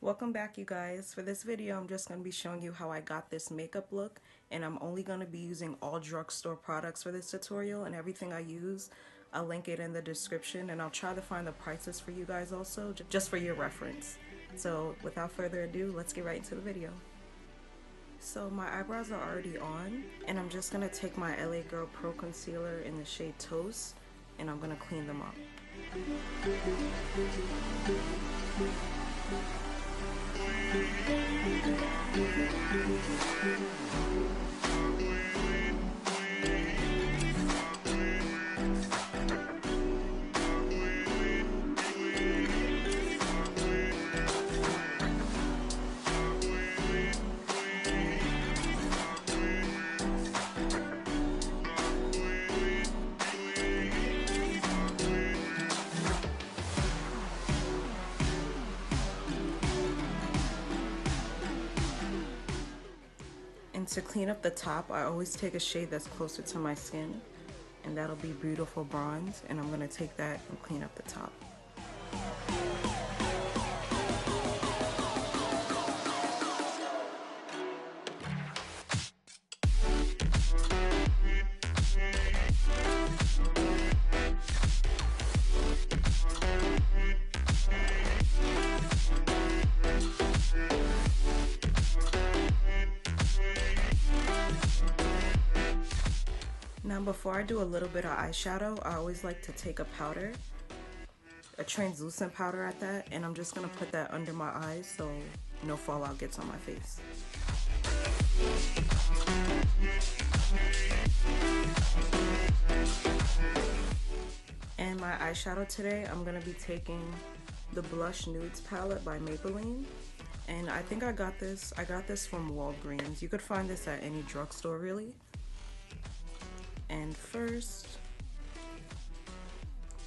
Welcome back, you guys. For this video, I'm just going to be showing you how I got this makeup look, and I'm only going to be using all drugstore products for this tutorial, and everything I use, I'll link it in the description, and I'll try to find the prices for you guys also, just for your reference. So without further ado, let's get right into the video. So my eyebrows are already on, and I'm just going to take my LA Girl Pro Concealer in the shade Toast, and I'm going to clean them up. And to clean up the top, I always take a shade that's closer to my skin, and that'll be Beautiful Bronze, and I'm going to take that and clean up the top. Now before I do a little bit of eyeshadow, I always like to take a powder, a translucent powder at that, and I'm just going to put that under my eyes so no fallout gets on my face. And my eyeshadow today, I'm going to be taking the Blush Nudes palette by Maybelline. And I think I got this from Walgreens. You could find this at any drugstore really. And first,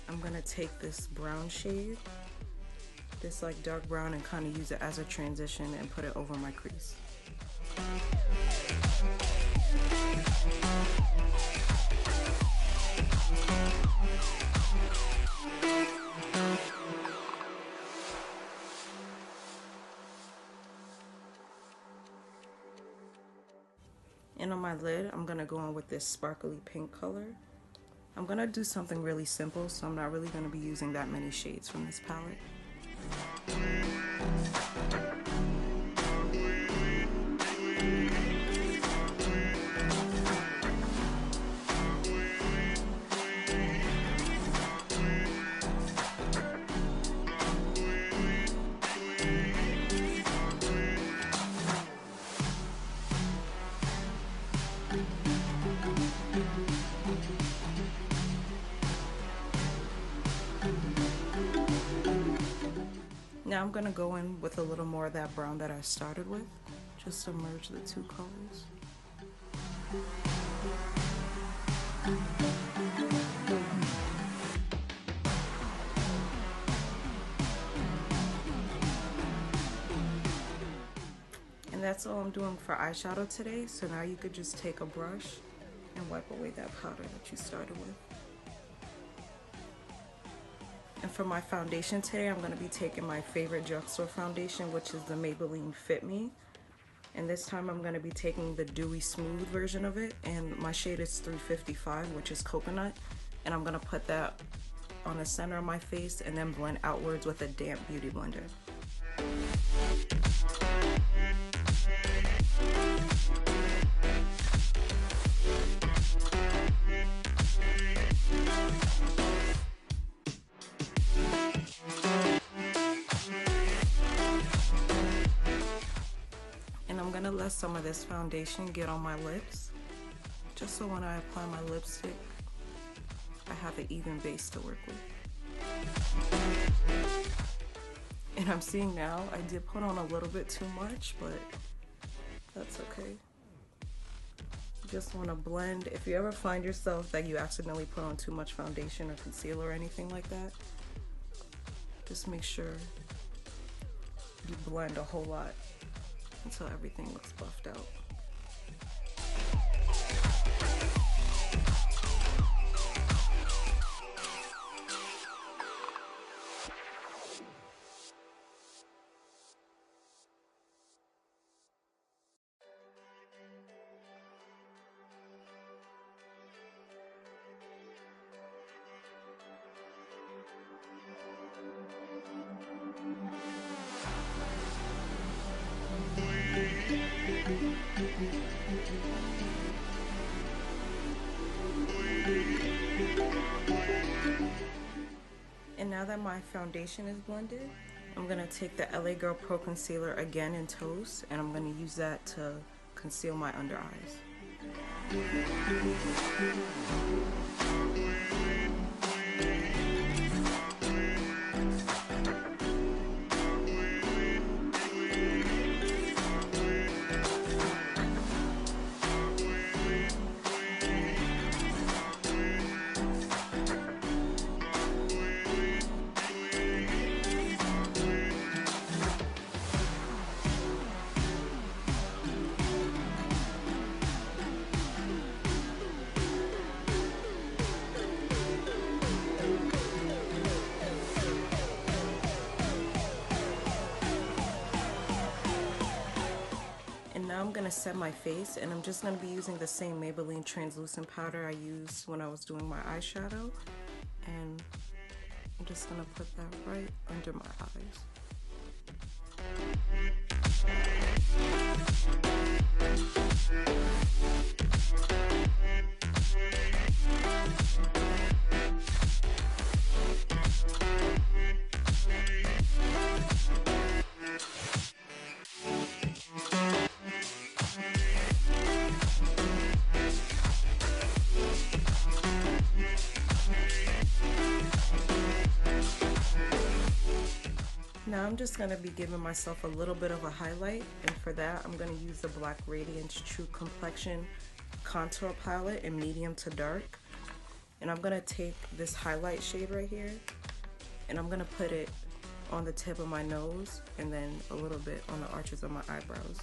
I'm gonna take this brown shade, this like dark brown, and kind of use it as a transition and put it over my crease. And on my lid, I'm gonna go in with this sparkly pink color. I'm gonna do something really simple, so I'm not really gonna be using that many shades from this palette. Now I'm gonna go in with a little more of that brown that I started with, just to merge the two colors. And that's all I'm doing for eyeshadow today, so now you could just take a brush and wipe away that powder that you started with. And for my foundation today, I'm going to be taking my favorite drugstore foundation, which is the Maybelline Fit Me. And this time I'm going to be taking the Dewy Smooth version of it, and my shade is 355, which is Coconut. And I'm going to put that on the center of my face and then blend outwards with a damp beauty blender. I'm gonna let some of this foundation get on my lips, just so when I apply my lipstick, I have an even base to work with. And I'm seeing now, I did put on a little bit too much, but that's okay. You just wanna blend. If you ever find yourself that you accidentally put on too much foundation or concealer or anything like that, just make sure you blend a whole lot until everything looks buffed out. And now that my foundation is blended, I'm going to take the LA Girl Pro Concealer again in Toast, and I'm going to use that to conceal my under eyes. Now I'm going to set my face, and I'm just going to be using the same Maybelline translucent powder I used when I was doing my eyeshadow, and I'm just going to put that right under my eyes. Now I'm just going to be giving myself a little bit of a highlight, and for that I'm going to use the Black Radiance True Complexion Contour Palette in medium to dark. And I'm going to take this highlight shade right here, and I'm going to put it on the tip of my nose and then a little bit on the arches of my eyebrows.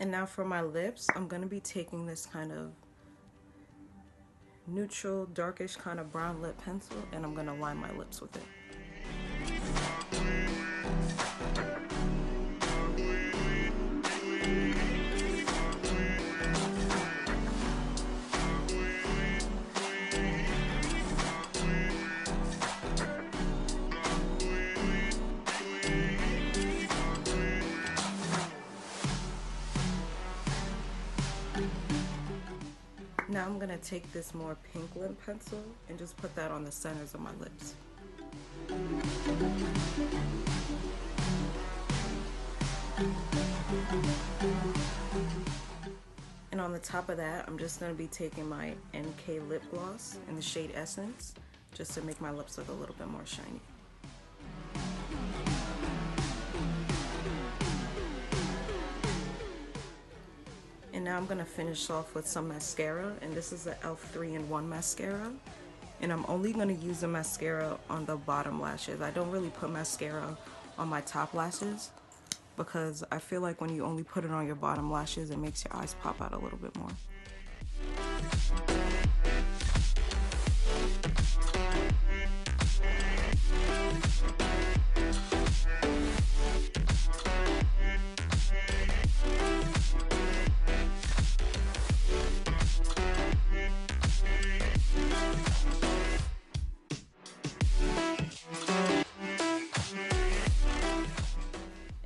And now for my lips, I'm going to be taking this kind of neutral, darkish kind of brown lip pencil, and I'm going to line my lips with it. Now I'm going to take this more pink lip pencil and just put that on the centers of my lips. And on the top of that, I'm just going to be taking my NK lip gloss in the shade Essence, just to make my lips look a little bit more shiny. And now I'm going to finish off with some mascara, and this is the e.l.f. 3-in-1 mascara. And I'm only going to use the mascara on the bottom lashes. I don't really put mascara on my top lashes because I feel like when you only put it on your bottom lashes, it makes your eyes pop out a little bit more.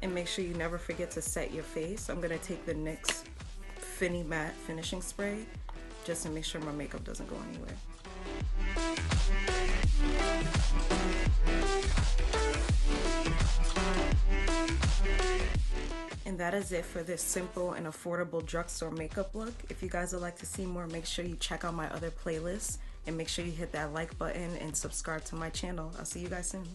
And make sure you never forget to set your face. I'm going to take the NYX Fini Matte Finishing Spray just to make sure my makeup doesn't go anywhere. And that is it for this simple and affordable drugstore makeup look. If you guys would like to see more, make sure you check out my other playlists and make sure you hit that like button and subscribe to my channel. I'll see you guys soon.